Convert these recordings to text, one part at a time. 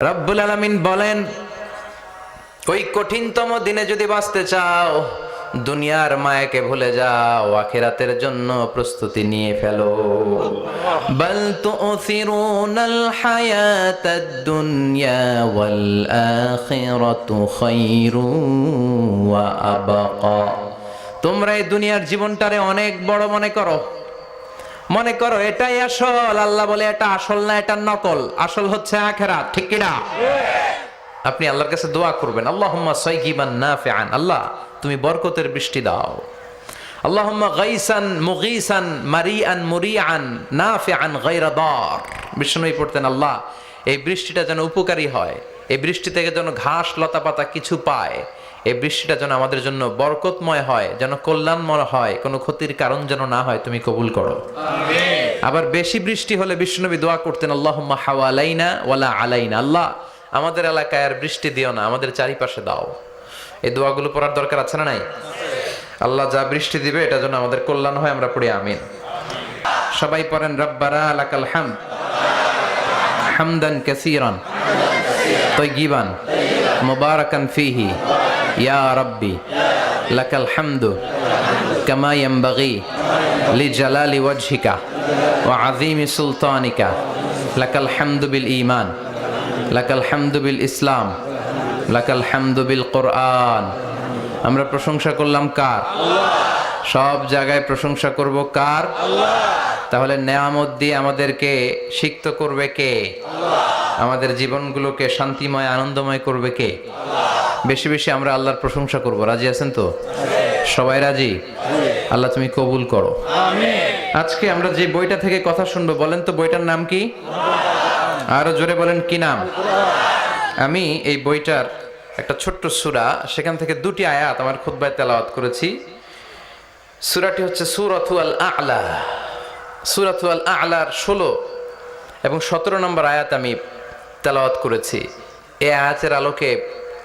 রব্বুল আলামিন বলেন, ওই কঠিনতম দিনে যদি বাঁচতে চাও, দুনিয়ার মায়াকে ভুলে যাও, আখিরাতের জন্য প্রস্তুতি নিয়ে ফেলো। বাল তুসিরুনাল হায়াতাদ দুনিয়া ওয়াল আখিরাতু খায়রুন ওয়া আবকা। তোমরা এই দুনিয়ার জীবনটারে অনেক বড় মনে করো এটাই আসল। আল্লাহ বলে এটা আসল না, এটা নকল। আসল হচ্ছে আখিরাত, ঠিক কি না? আপনি আল্লাহর কাছে দোয়া করবেন, আল্লাহুম্মা সাইয়িবান নাফিআন, আল্লাহ তুমি বরকতের বৃষ্টি দাও। আল্লাহুম্মা গাইসান মুগীসান মারিআন মুরিআন নাফিআন গায়রা দার। বিষ্ণুই পড়তেন, আল্লাহ এই বৃষ্টিটা যেন উপকারী হয়, এই বৃষ্টি থেকে যেন ঘাস লতা পাতা কিছু পায়, এই বৃষ্টিটা যেন আমাদের জন্য বরকতময় হয়, যেন কল্যাণময় হয়, কোনো ক্ষতির কারণ যেন না হয়, তুমি কবুল করো। আমিন। আবার বেশি বৃষ্টি হলে বিষ্ণুনবী দোয়া করতেন, আল্লাহুম্মা হাওয়ালাইনা ওয়ালা আলাইনা, আল্লাহ আমাদের এলাকায় আর বৃষ্টি দিও না, আমাদের চারিপাশে দাও। এই দোয়াগুলো পড়ার দরকার আছে না নাই? আল্লাহ যা বৃষ্টি দিবে এটা যেন আমাদের কল্যাণ হয়, আমরা পড়ি আমিন। সবাই পড়েন, রব্বানা লাকাল হামদ হামদান কাসীরান তাইয়িবান মুবারাকান ফীহি ইয়া রাব্বি লাকাল হামদু কামা ইয়ানবাগি লিজালালি ওয়াজহিকা ওয়া আযীমি সুলতানিকা লাকাল হামদু বিল ঈমান লাকাল হামদু বিল ইসলাম লাকাল হামদু বিল কোরআন। আমরা প্রশংসা করলাম কার? সব জায়গায় প্রশংসা করব কার? তাহলে নেয়ামত দিয়ে আমাদেরকে সিক্ত করবে কে? আমাদের জীবনগুলোকে শান্তিময় আনন্দময় করবে কে? বেশি বেশি আমরা আল্লাহর প্রশংসা করব। রাজি আছেন তো? সবাই রাজি? আল্লাহ তুমি কবুল করো। আজকে আমরা যে বইটা থেকে কথা শুনবো, বলেন তো বইটার নাম কি? আরো জোরে বলেন, কি নাম? আমি এই বইটার একটা ছোট্ট সূরা, সেখান থেকে দুটি আয়াত আমার খুতবায় তেলাওয়াত করেছি। সূরাটি হচ্ছে সূরাতুল আ'লা। সূরাতুল আ'লার 16 এবং 17 নম্বর আয়াত আমি তেলাওয়াত করেছি। এই আয়াতের আলোকে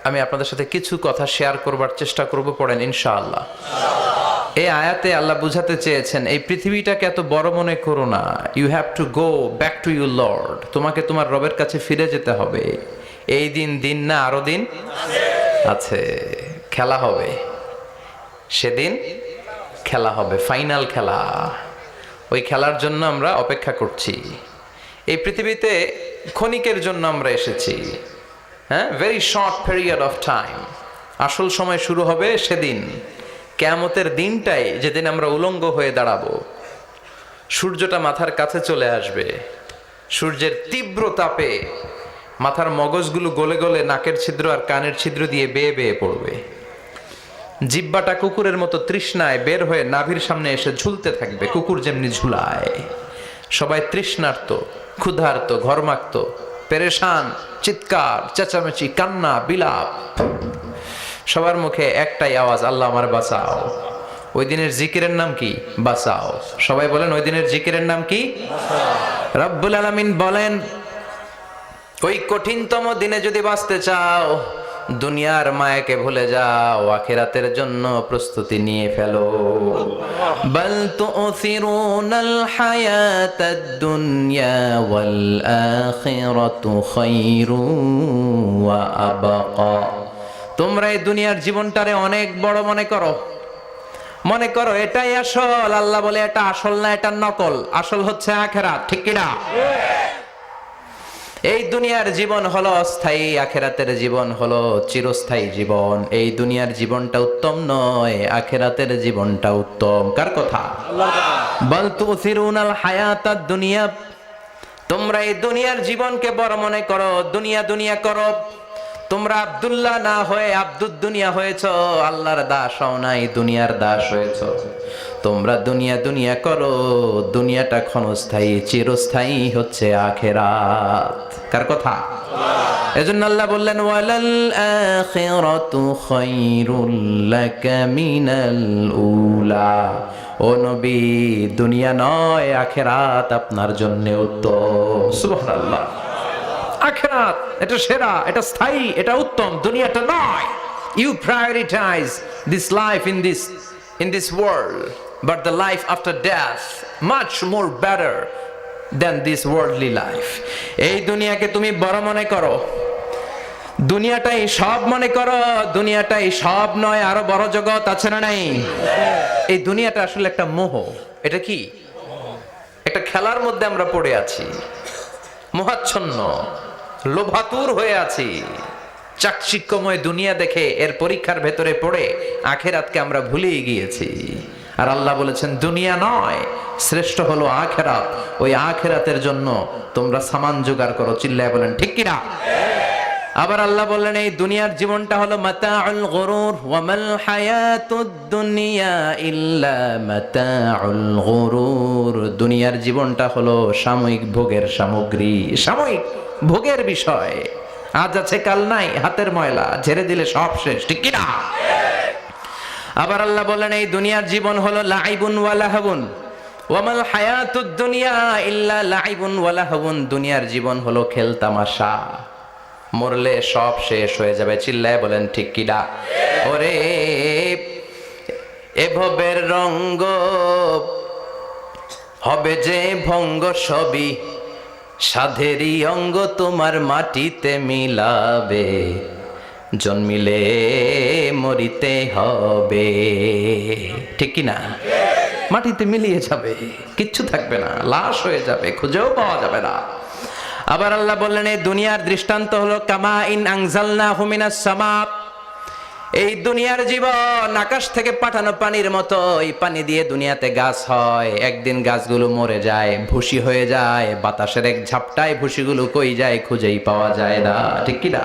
আমি আপনাদের সাথে কিছু কথা শেয়ার করবার চেষ্টা করব, পড়েন ইনশাআল্লাহ। এই আয়াতে আল্লাহ বুঝাতে চেয়েছেন, এই পৃথিবীটাকে এত বড় মনে করো না। You have to go back to your lord. তোমাকে তোমার রবের কাছে ফিরে যেতে হবে। এই দিন না, আরো দিন আছে। খেলা হবে, সেদিন খেলা হবে, ফাইনাল খেলা। ওই খেলার জন্য আমরা অপেক্ষা করছি। এই পৃথিবীতে ক্ষণিকের জন্য আমরা এসেছি, হ্যাঁ, very short period of time. আসল সময় শুরু হবে সেদিন, কিয়ামতের দিনটাই, যেদিন আমরা উলঙ্গ হয়ে দাঁড়াবো। সূর্যটা মাথার কাছে চলে আসবে, সূর্যের তীব্র তাপে মাথার মগজগুলো গলে গলে নাকের ছিদ্র আর কানের ছিদ্র দিয়ে বেয়ে বেয়ে পড়বে। জিহ্বাটা কুকুরের মতো তৃষ্ণায় বের হয়ে নাভির সামনে এসে ঝুলতে থাকবে, কুকুর যেমনি ঝুলায়। সবাই তৃষ্ণার্ত, ক্ষুধার্ত, ঘর্মাক্ত, পেরেশান, চিৎকার, চেঁচামেচি, কান্না, বিলাপ। সবার মুখে একটাই আওয়াজ, আল্লাহ আমার বাঁচাও। ওই দিনের জিকিরের নাম কি? বাঁচাও। সবাই বলেন, ওই দিনের জিকিরের নাম কি? রব্বুল আলামিন বলেন, ওই কঠিনতম দিনে যদি বাঁচতে চাও, দুনিয়ার মায়াকে ভুলে যাও, আখিরাতের জন্য প্রস্তুতি নিয়ে ফেলো। বাল তুসিরুনাল হায়াতাদ দুনিয়া ওয়াল আখিরাতু খায়রুন ওয়া আবকা। তোমরা এই দুনিয়ার জীবনটারে অনেক বড় মনে করো এটাই আসল। আল্লাহ বলে এটা আসল না, এটা নকল। আসল হচ্ছে আখিরাত, ঠিক কি না? এই দুনিয়ার জীবন হলো অস্থায়ী, আখিরাতের জীবন হলো চিরস্থায়ী জীবন। এই দুনিয়ার জীবনটা উত্তম নয়, আখিরাতের জীবনটা উত্তম। কার কথা? বাল তুসিরুনাল হায়াতাদ দুনিয়া। তোমরা এই দুনিয়ার জীবনকে বড় মনে করো, দুনিয়া করো। তোমরা আব্দুল্লাহ না হয়ে আব্দুদ দুনিয়া হয়েছো, আল্লাহর দাস হও নাই, দুনিয়ার দাস হয়েছো। তোমরা দুনিয়া করো, দুনিয়াটা ক্ষণস্থায়ী, চিরস্থায়ী হচ্ছে আখিরাত। কার কথা? এজন্য আল্লাহ বললেন, ওয়ালাল আখিরাতু খায়রুল লাকা মিনাল উলা। ও নবী, দুনিয়া নয়, আখিরাত আপনার জন্য উত্তম। সুবহানাল্লাহ। আখিরাত এটা সেরা, এটা স্থায়ী, এটা উত্তম, দুনিয়াটা নয়। You prioritize this life in this world, but the life after death much more better than this worldly life. এই দুনিয়াকে তুমি বড় মনে করো, দুনিয়াটাই সব মনে করো, দুনিয়াটাই সব নয়, আরো বড় জগৎ আছে না নাই? এই দুনিয়াটা আসলে একটা মোহ। এটা কি? একটা খেলার মধ্যে আমরা পড়ে আছি, মোহাচ্ছন্ন, লোভাতুর হয়ে আছি। চাকচিক্যময় দুনিয়া দেখে এর পরীক্ষার ভেতরে পড়ে আখেরাতকে আমরা ভুলেই গিয়েছি। আর আল্লাহ বলেছেন দুনিয়া নয়, শ্রেষ্ঠ হলো আখেরাত। ওই আখেরাতের জন্য তোমরা সামান জোগাড় করো। চিল্লায় বলেন ঠিক কিনা? আবার আল্লাহ বললেন এই দুনিয়ার জীবনটা হলো মাতাউল গুরুর, ওয়া মাল হায়াতুদ দুনিয়া ইল্লা মাতাউল গুরুর। দুনিয়ার জীবনটা হলো সাময়িক ভোগের সামগ্রী, সাময়িক ভোগের বিষয়। আজ আছে কাল নাই, হাতের ময়লা ঝেড়ে দিলে সব শেষ। ঠিক কি না? আবার আল্লাহ বললেন এই দুনিয়ার জীবন হলো লাইবুন ওয়া লাহবুন, ওয়া মাল হায়াতুদ দুনিয়া ইল্লা লাইবুন ওয়া লাহবুন। দুনিয়ার জীবন হলো খেল তামাশা, মরলে সব শেষ হয়ে যাবে। চিল্লায় বলেন ঠিক কিনা? ওরে এভবের রঙ্গ হবে যে ভঙ্গ, সবই সাধেরই অঙ্গ তোমার মাটিতে মিলাবে, জন্মিলে মরিতে হবে। ঠিক কিনা? মাটিতে মিলিয়ে যাবে, কিচ্ছু থাকবে না, লাশ হয়ে যাবে, খুঁজেও পাওয়া যাবে না। আবার আল্লাহ বললেন এই দুনিয়ার দৃষ্টান্ত হলো কামা ইন আনজালনাহু মিনাস সামা। এই দুনিয়ার জীবন আকাশ থেকে পাঠানো পানির মতো। এই পানি দিয়ে দুনিয়াতে গাছ হয়, একদিন গাছগুলো মরে যায়, ভুসি হয়ে যায়। বাতাসের এক ঝাপটায় ভুসিগুলো কই যায়, খুঁজেই পাওয়া যায় না। ঠিক কি না?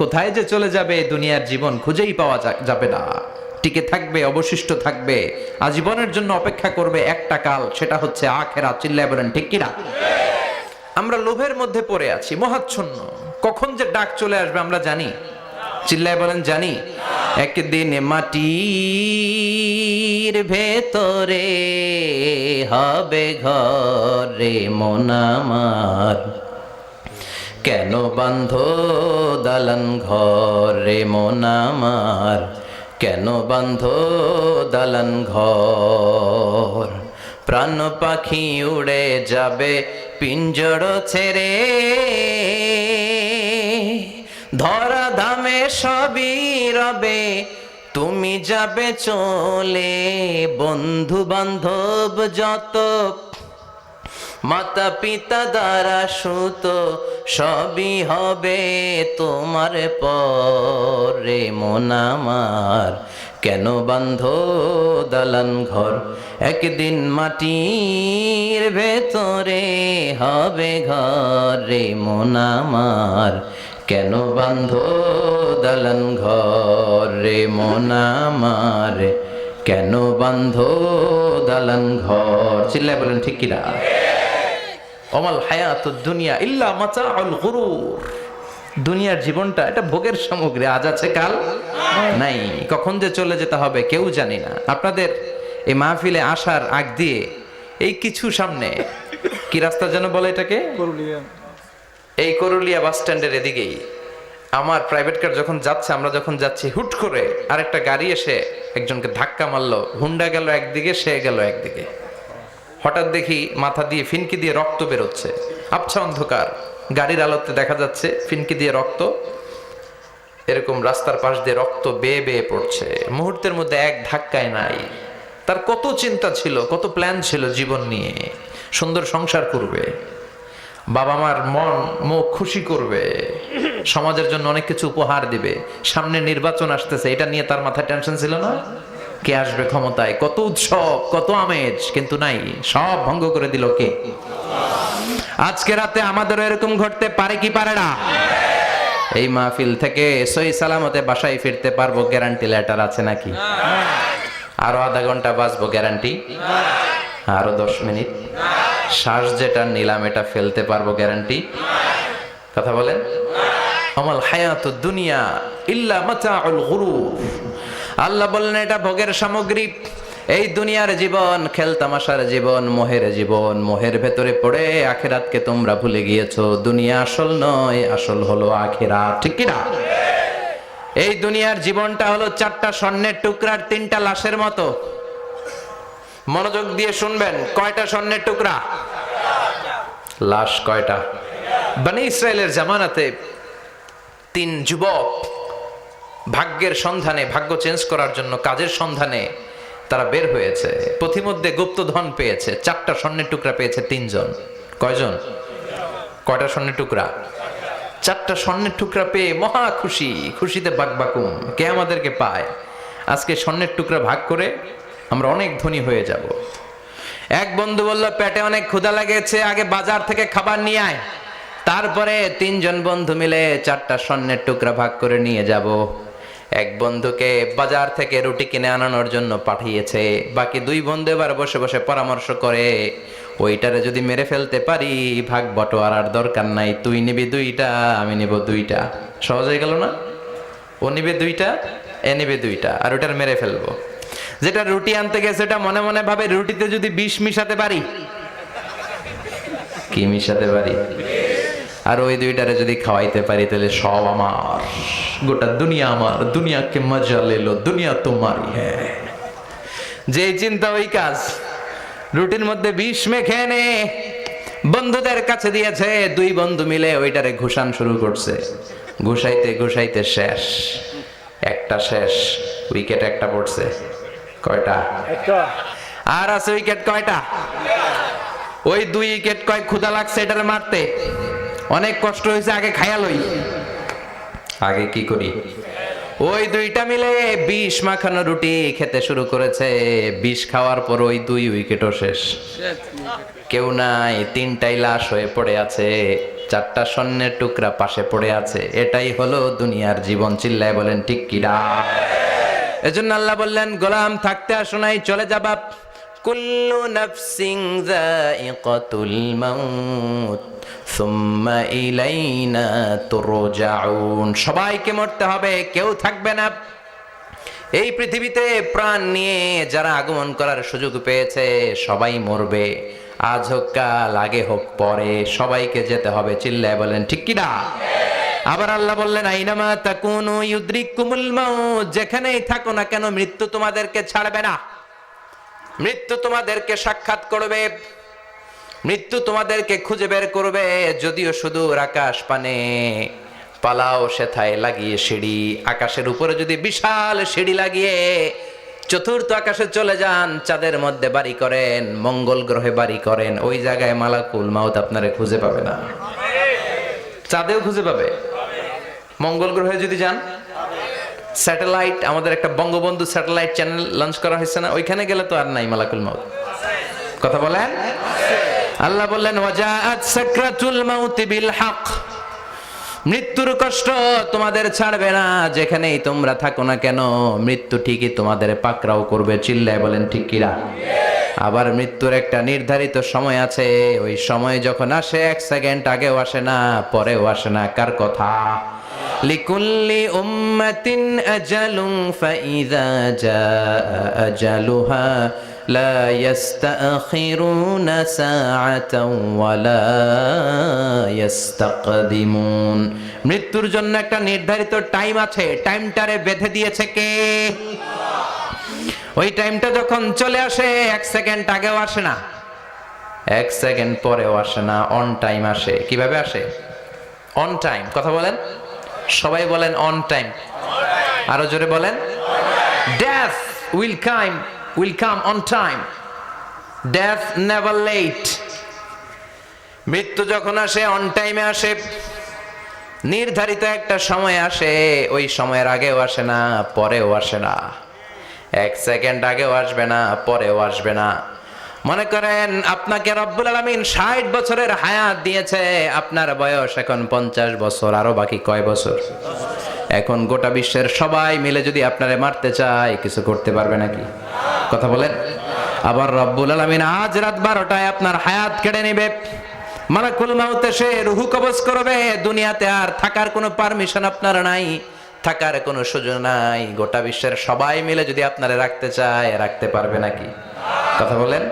কোথায় যে চলে যাবে দুনিয়ার জীবন খুঁজেই পাওয়া যাবে না। টিকে থাকবে, অবশিষ্ট থাকবে, আজীবনের জন্য অপেক্ষা করবে একটা কাল, সেটা হচ্ছে আখিরাত। চিল্লায় বলেন ঠিক কি না? আমরা লোভের মধ্যে পড়ে আছি, মোহাচ্ছন্ন। কখন যে ডাক চলে আসবে আমরা জানি? চিল্লায় বলেন জানি। একদিন মাটির ভেতরে হবে ঘরে মন আমার, কেন বান্ধ দালান ঘরে মন আমার, কেন বান্ধ দালান ঘর। প্রাণ পাখি উড়ে যাবে পিঞ্জর ছেড়ে, ধরা ধামে সবই রবে তুমি যাবে চলে। বন্ধু বান্ধব যত, মাতা পিতা দ্বারা সুত, সবই হবে তোমার পরে মন আমার, কেন বান্ধ দালান ঘর। একদিন মাটির ভেতরে হবে ঘরে মন আমার, কেন বান্ধ দালান ঘরে মন আমার, কেন বান্ধ দালান ঘর। চিল্লায় বলেন ঠিক কিনা? ওমাল হায়াতুদ দুনিয়া ইল্লা মাতাউল গুরুর। দুনিয়ার জীবনটা এটা ভোগের সামগ্রী, আজ আছে কাল নাই। কখন যে চলে যেতে হবে কেউ জানি না। আপনাদের এই মাহফিলে আসার আগ দিয়ে এই কিছু সামনে কি রাস্তা যেন বলে এটাকে, এই করুলিয়া বাস স্ট্যান্ডের এদিকেই আমার প্রাইভেট কার যখন যাচ্ছে, আমরা যখন যাচ্ছি, হুট করে আরেকটা গাড়ি এসে একজনকে ধাক্কা মারলো। হুন্ডা গেল একদিকে, সে গেল একদিকে। হঠাৎ দেখি মাথা দিয়ে ফিনকি দিয়ে রক্ত বেরোচ্ছে, আবছা অন্ধকার, গাড়ির আলোতে দেখা যাচ্ছে ফিনকি দিয়ে রক্ত, এরকম রাস্তার পাশ দিয়ে রক্ত বেয়ে বেয়ে পড়ছে। মুহূর্তের মধ্যে এক ধাক্কায় নাই। তার কত চিন্তা ছিল, কত প্ল্যান ছিল জীবন নিয়ে, সুন্দর সংসার করবে, বাবা মার মন মুখ খুশি করবে, সমাজের জন্য অনেক কিছু উপহার দিবে। সামনে নির্বাচন আসতেছে, এটা নিয়ে তার মাথায় টেনশন ছিল না? কে আসবে ক্ষমতায়, কত উৎসব, কত আমেজ, কিন্তু নাই, সব ভঙ্গ করে দিল কে? আজকে রাতে আমাদেরও এরকম ঘটতে পারে কি পারে না? এই মাহফিল থেকে সহি সালামতে বাসায় ফিরতে পারবো গ্যারান্টি লেটার আছে নাকি? আরো আধা ঘন্টা বাঁচবো গ্যারান্টি? আরো 10 মিনিট শ্বাস যেটা নিলাম এটা ফেলতে পারবো গ্যারান্টি? কথা বলেন। আমাল হায়াতুদ দুনিয়া ইল্লা মাতাউল গুরুর। আল্লাহ বললেন এটা ভোগের সামগ্রী। এই দুনিয়ার জীবন খেলতামাশার জীবন, মোহের জীবন। মোহের ভেতরে পড়ে আখিরাতকে তোমরা ভুলে গিয়েছো। দুনিয়া আসল নয়, আসল হলো আখিরাত। ঠিক কি না? এই দুনিয়ার জীবনটা হলো 4টা স্বর্ণের টুকরার 3টা লাশের মতো। মনোযোগ দিয়ে শুনবেন, কয়টা স্বর্ণের টুকরা? লাশ কয়টা? বনি ইসরায়েলের জামানাতে তিন যুবক ভাগ্যের সন্ধানে, ভাগ্য চেঞ্জ করার জন্য কাজের সন্ধানে তারা বের হয়েছে। পথিমধ্যে গুপ্তধন পেয়েছে, 4টা স্বর্ণের টুকরা পেয়েছে তিনজন। কয়জন? কয়টা স্বর্ণের টুকরা? 4টা স্বর্ণের টুকরা পেয়ে মহা খুশি, খুশিতে বাকবাকুম। কে আমাদেরকে পায়? আজকে স্বর্ণের টুকরা ভাগ করে আমরা অনেক ধনী হয়ে যাব। এক বন্ধু বলল, পেটে অনেক ক্ষুধা লেগেছে, আগে বাজার থেকে খাবার নিয়ে আয়, তারপরে 3জন বন্ধু মিলে 4টা স্বর্ণের টুকরা ভাগ করে নিয়ে যাব। এক বন্ধুকে বাজার থেকে রুটি কিনে আনানোর জন্য পাঠিয়েছে। বাকি 2 বন্ধু এবার বসে বসে পরামর্শ করে, ওইটারে যদি মেরে ফেলতে পারি ভাগ বটোয়ারার দরকার নাই, তুই নিবি 2টা, আমি নিব 2টা। সহজ হয়ে গেল না? ও নিবে 2টা, এ নিবে 2টা, আর ওটার মেরে ফেলবো। যেটা রুটি আনতে গেছে ওটা মনে মনে ভাবে, রুটিতে যদি বিষ মিশাতে পারি। কি মিশাতে পারি? আর ওই 2টারে যদি খাওয়াইতে পারি তাহলে সব আমার, গোটা দুনিয়া আমার, দুনিয়াকে মজা লেলো, দুনিয়া তোমারই। হ্যাঁ, যে চিন্তা ওই কাজ। রুটির মধ্যে বিষ মেখে এনে বন্ধুদের কাছে দিয়েছে। 2 বন্ধু মিলে ওইটারে ঘুষান শুরু করছে। ঘুষাইতে ঘুষাইতে শেষ, একটা শেষ, উইকেট একটা পড়ছে। কয়টা? আর আছে উইকেট কয়টা? ওই 2 উইকেট। কয় ক্ষুধা লাগছে এটারে মারতে, অনেক কষ্ট হয়েছে, আগে খায়া লই। আগে কি করি? ওই 2টা মিলে বিষ মাখানো রুটি খেতে শুরু করেছে। বিষ খাওয়ার পর ওই 2 উইকেটও শেষ। কেউ নাই, 3টাই লাশ হয়ে পড়ে আছে, 4টা স্বর্ণের টুকরা পাশে পড়ে আছে। এটাই হলো দুনিয়ার জীবন। চিল্লায় বলেন ঠিক কিনা? এজন্য আল্লাহ বললেন, গোলাম থাকতে আসো নাই, চলে যাবা। কুল্লু নাফসিন যায়িকাতুল মাউত সুম্মা ইলাইনা তুরজাউন। সবাইকে মরতে হবে, কেউ থাকবে না। এই পৃথিবীতে প্রাণ নিয়ে যারা আগমন করার সুযোগ পেয়েছে সবাই মরবে। আজ হোক কাল, আগে হোক পরে, সবাইকে যেতে হবে। চিল্লায় বলেন ঠিক কিনা? আবার আল্লাহ বললেন, আইনামা তাকুনু ইউদরিকুমুল মাউত। যেখানেই থাকো না কেন মৃত্যু তোমাদেরকে ছাড়বে না। মৃত্যু তোমাদেরকে সাক্ষাৎ করবে, মৃত্যু তোমাদেরকে খুঁজে বের করবে। যদিও সুদূর আকাশ পানে পালাও সেথায় লাগিয়ে সিঁড়ি, আকাশের উপরে যদি বিশাল সিঁড়ি লাগিয়ে 4র্থ আকাশে চলে যান, চাঁদের মধ্যে বাড়ি করেন, মঙ্গল গ্রহে বাড়ি করেন, ওই জায়গায় মালাকুল মাউত আপনারে খুঁজে পাবে না। চাঁদেও খুঁজে পাবে। মঙ্গল গ্রহে যদি যান, স্যাটেলাইট, আমাদের একটা বঙ্গবন্ধু স্যাটেলাইট চ্যানেল লঞ্চ করা হয়েছে না, ওইখানে গেলে তো আর নাই মালাকুল মাউত। কথা বলেন। আল্লাহ বললেন, ওয়াজাআত সাকরাতুল মাউতি বিল হক। মৃত্যুর কষ্ট তোমাদের ছাড়বে না, যেখানেই তোমরা থাকো না কেন মৃত্যু ঠিকই তোমাদের পাকড়াও করবে। চিল্লায় বলেন ঠিক কিনা? আবার মৃত্যুর একটা নির্ধারিত সময় আছে, ওই সময় যখন আসে 1 সেকেন্ড আগেও আসে না, পরেও আসে না। কার কথা? লিকুল্লি উম্মাতিন আজালুন ফাইযা জাআ আজালুহা লা ইস্তাখিরুনা সাআতাও ওয়ালা ইস্তাকদিমুন। মৃত্যুর জন্য একটা নির্ধারিত টাইম আছে, টাইমটারে বেঁধে দিয়েছে কে? ওই টাইমটা যখন চলে আসে 1 সেকেন্ড আগেও আসে না, 1 সেকেন্ড পরেও আসে না, অন টাইম আসে। কিভাবে আসে? On time. কথা বলেন, সবাই বলেন অন টাইম। আরো জোরে বলেন, death will come on time. Death never late. মৃত্যু যখন আসে অন টাইমে আসে, নির্ধারিত একটা সময় আসে, ওই সময়ের আগেও আসে না, পরেও আসে না। 1 সেকেন্ড আগেও আসবে না, পরেও আসবে না। মনে করেন আপনাকে রব্বুল আলামিন 60 বছরের হায়াত দিয়েছে, আপনার বয়স এখন 50 বছর, আরো বাকি কয় বছর? এখন গোটা বিশ্বের সবাই মিলে যদি আপনারে মারতে চায়, কিছু করতে পারবে নাকি? কথা বলেন। আবার রব্বুল আলামিন আজ রাত 12টায় আপনার হায়াত কেড়ে নেবে। মালাকুল মাউত এসে রূহ কবজ করবে। দুনিয়াতে আর থাকার কোনো পারমিশন আপনার নাই, থাকার কোনো সুযোগ নাই। গোটা বিশ্বের সবাই মিলে যদি আপনারে রাখতে চায়, রাখতে পারবে নাকি? কথা বলেন।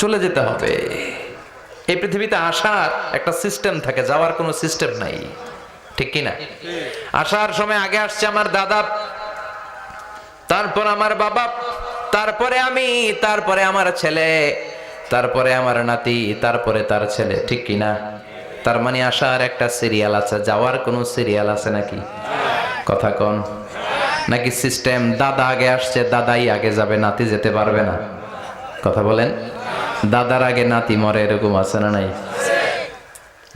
চলে যেতে হবে। এই পৃথিবীতে আসার একটা সিস্টেম থাকে, যাওয়ার কোনো সিস্টেম নাই। ঠিক কিনা? আসার সময় আগে আসছে আমার দাদা, তারপর আমার বাবা, তারপরে আমি, তারপরে আমার ছেলে, তারপরে আমার নাতি, তারপরে তার ছেলে। ঠিক কিনা? তার মানে আসার একটা সিরিয়াল আছে, যাওয়ার কোনো সিরিয়াল আছে নাকি? কথা কন। নাকি সিস্টেম দাদা আগে আসছে, দাদাই আগে যাবে, নাতি যেতে পারবে না? কথা বলেন। দাদার আগে নাতি মরে, এরকম আছে না নাই?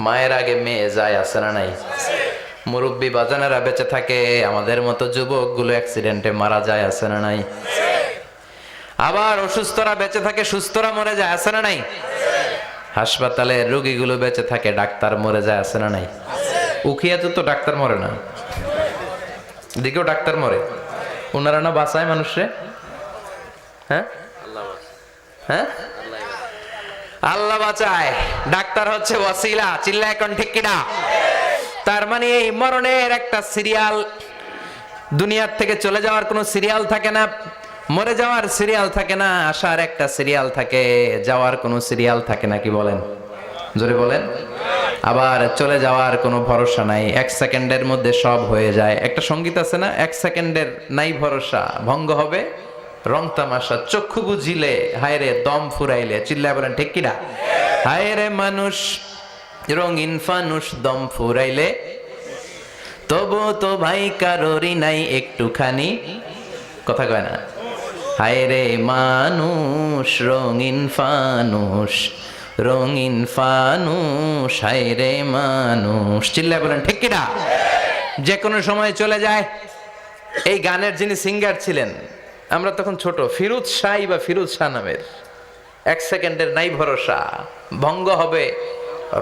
মায়ের আগে মেয়ে যায়, আছে না নাই? মুরব্বী বাজানেরা বেঁচে থাকে, আমাদের মতো যুবক গুলো অ্যাক্সিডেন্টে মারা যায়, আছে না নাই? আবার অসুস্থরা বেঁচে থাকে, সুস্থরা মরে যায়, আছে না নাই? হাসপাতালে রোগীগুলো বেঁচে থাকে, ডাক্তার মরে যায়, আছে না নাই? উখিয়াতে তো ডাক্তার মরে না, দিকেও ডাক্তার মরে। ওনারা না বাঁচায় মানুষে? হ্যাঁ হ্যাঁ, আল্লাহ বাঁচায়, ডাক্তার হচ্ছে ওয়াসিলা। চিল্লা এখন ঠিক কিনা? তার মানে এই মরণের একটা সিরিয়াল, দুনিয়ার থেকে চলে যাওয়ার কোনো সিরিয়াল থাকে না, মরে যাওয়ার সিরিয়াল থাকে না, আসার একটা সিরিয়াল থাকে, যাওয়ার কোনো সিরিয়াল থাকে না। কি বলেন? জোরে বলেন। আবার চলে যাওয়ার কোনো ভরসা নাই, এক সেকেন্ডের মধ্যে সব হয়ে যায়। একটা সঙ্গীত আছে না, এক সেকেন্ডের নাই ভরসা, ভঙ্গ হবে রং তামাশা, চক্ষু বুঝিলে হায় রে দম ফুরাইলে। চিল্লায় বলেন ঠিক কিনা? হায় রে মানুষ রঙিন ফানুষ, দম ফুরাইলে তবু তো ভাই কারোরই নাই একটুখানি। কথা কয় না? হায় রে মানুষ রঙিন ফানুষ, রঙিন ফানুষ, হায় রে মানুষ। চিল্লায় বলেন ঠিক কিনা? যে কোনো সময় চলে যায়। এই গানের যিনি সিঙ্গার ছিলেন, আমরা তখন ছোট, ফিরোজ শাহ বা ফিরোজ শাহ নামের, এক সেকেন্ডের নাই ভরসা, ভঙ্গ হবে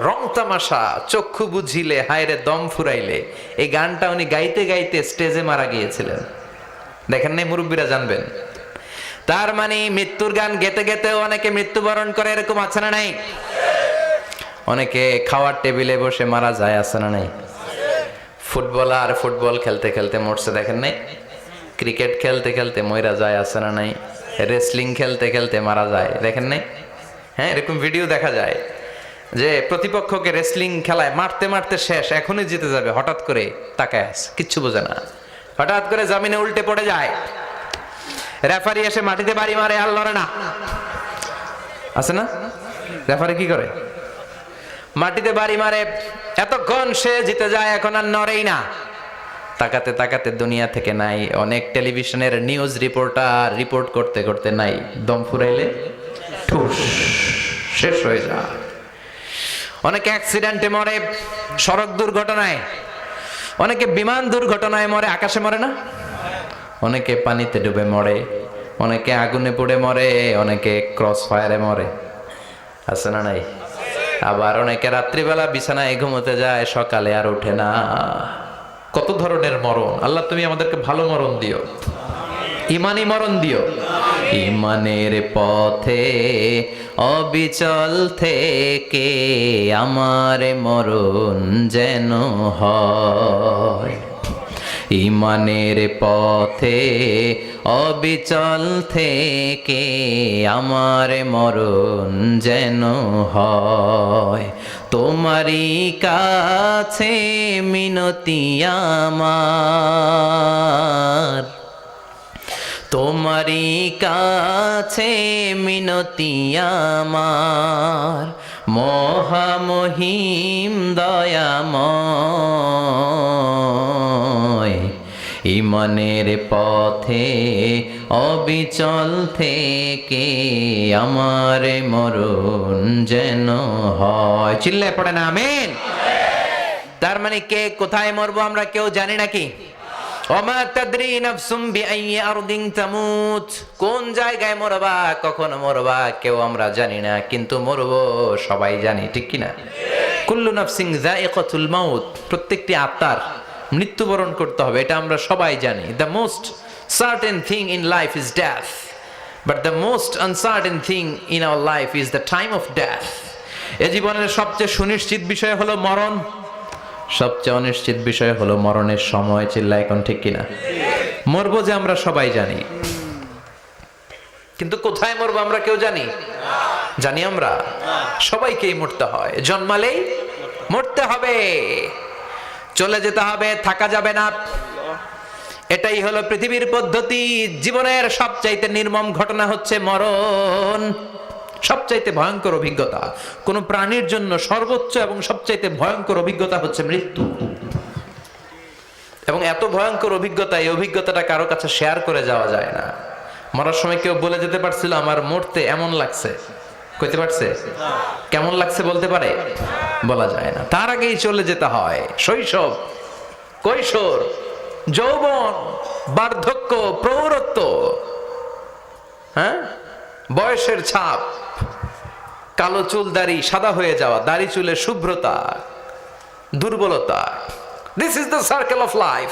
রং তামাশা, চক্ষু বুঝিলে হায় রে দম ফুরাইলে। এই গানটা উনি গাইতে গাইতে স্টেজে মারা গিয়েছিলেন। দেখেন নাই? মুরব্বীরা জানবেন। তার মানে মৃত্যুর গান গেতে গেতেও অনেকে মৃত্যুবরণ করে, এরকম আছে না নাই? অনেকে খাওয়ার টেবিলে বসে মারা যায়, আছে না নাই? ফুটবলার ফুটবল খেলতে খেলতে মরছে, দেখেন নাই? ক্রিকেট খেলতে খেলতে মইরা যায়, আছে না নাই? রেসলিং খেলতে খেলতে মারা যায়, দেখেন নাই? হ্যাঁ, এরকম ভিডিও দেখা যায় যে প্রতিপক্ষকে রেসলিং খেলায় মারতে মারতে শেষ, এখনই জিতে যাবে, হঠাৎ করে তাকায় আছে, কিচ্ছু বোঝে না, হঠাৎ করে জামিনে উল্টে পড়ে যায়, রেফারি এসে মাটিতে বাড়ি মারে, আর লড়ে না, আছে না? রেফারি কি করে? মাটিতে বাড়ি মারে, এতক্ষণ সে জিতে যায়, এখন আর নড়েই না। তাকাতে তাকাতে দুনিয়া থেকে নাই। অনেক টেলিভিশনের নিউজ রিপোর্টার রিপোর্ট করতে করতে নাই, দম ফুরাইলে ঠুস শেষ হয়ে যায়। অনেকে অ্যাক্সিডেন্টে মরে, সড়ক দুর্ঘটনায়, অনেকে বিমান দুর্ঘটনায় মরে, আকাশে মরে না? অনেকে পানিতে ডুবে মরে, অনেকে আগুনে পুড়ে মরে, অনেকে ক্রস ফায়ারে মরে, আছে না নাই? আবার অনেকে রাত্রিবেলা বিছানায় ঘুমোতে যায়, সকালে আর ওঠে না। কত ধরনের মরণ! আল্লাহ তুমি আমাদেরকে ভালো মরণ দিও, ইমানি মরণ দিও। ইমানের পথে অবিচল থেকে আমার মরণ যেন হয়, ইমানের পথে অবিচল থেকে আমার মরণ যেন হয়। তোমারই কাছে মিনতি আমার, তোমারই কাছে মিনতি আমার, মহামহিম দয়াময়। ইমানের পথে অবিচল থেকে আমার মরণ যেন হয়। চিল্লায় পড়ে না আমিন? তার মানে কে কোথায় মরবো আমরা কেউ জানি নাকি? ওমা তাদরি নাফসুম বিআইয়ি আরদিন তামুত, কোন জায়গায় মরবা, কখন মরবা কেউ আমরা জানি না, কিন্তু মরবো সবাই জানি, ঠিক কি না? কুল্লু নাফসিন যায়িকাতুল মাউত, প্রত্যেকটি আত্মার মৃত্যুবরণ করতে হবে, এটা আমরা সবাই জানি। The most certain thing in life is death, but the most uncertain thing in our life is the time of death. এ জীবনের সবচেয়ে সুনিশ্চিত বিষয় হলো মরণ, সবচেয়ে অনিশ্চিত বিষয় হলো মরণের সময়। চিল্লায় এখন ঠিক কিনা? মরবো যে আমরা সবাই জানি, কিন্তু কোথায় মরবো আমরা কেউ জানি? জানি আমরা? সবাইকেই মরতে হয়, জন্মালেই মরতে হবে, চলে যেতে হবে, থাকা যাবে না। এটাই হলো পৃথিবীর পদ্ধতি। জীবনের সবচাইতে নির্মম ঘটনা হচ্ছে মরণ। সবচাইতে ভয়ঙ্কর অভিজ্ঞতা, কোন প্রাণীর জন্য সর্বোচ্চ এবং সবচাইতে ভয়ঙ্কর অভিজ্ঞতা হচ্ছে মৃত্যু। এবং এত ভয়ঙ্কর অভিজ্ঞতা, এই অভিজ্ঞতাটা কারো কাছে শেয়ার করে যাওয়া যায় না। মরার সময় কেউ বলে যেতে পারছিল আমার মরতে এমন লাগছে? কইতে পারছে? কেমন লাগছে বলতে পারে? বলা যায় না। তার আগেই চলে যেতে হয় শৈশব, কৈশোর, যৌবন, বার্ধক্য, প্রৌঢ়ত্ব, হ্যাঁ, বয়সের ছাপ, কালো চুল দাড়ি সাদা হয়ে যাওয়া, দাড়ি চুলের শুভ্রতা, দুর্বলতা। This is the circle of life.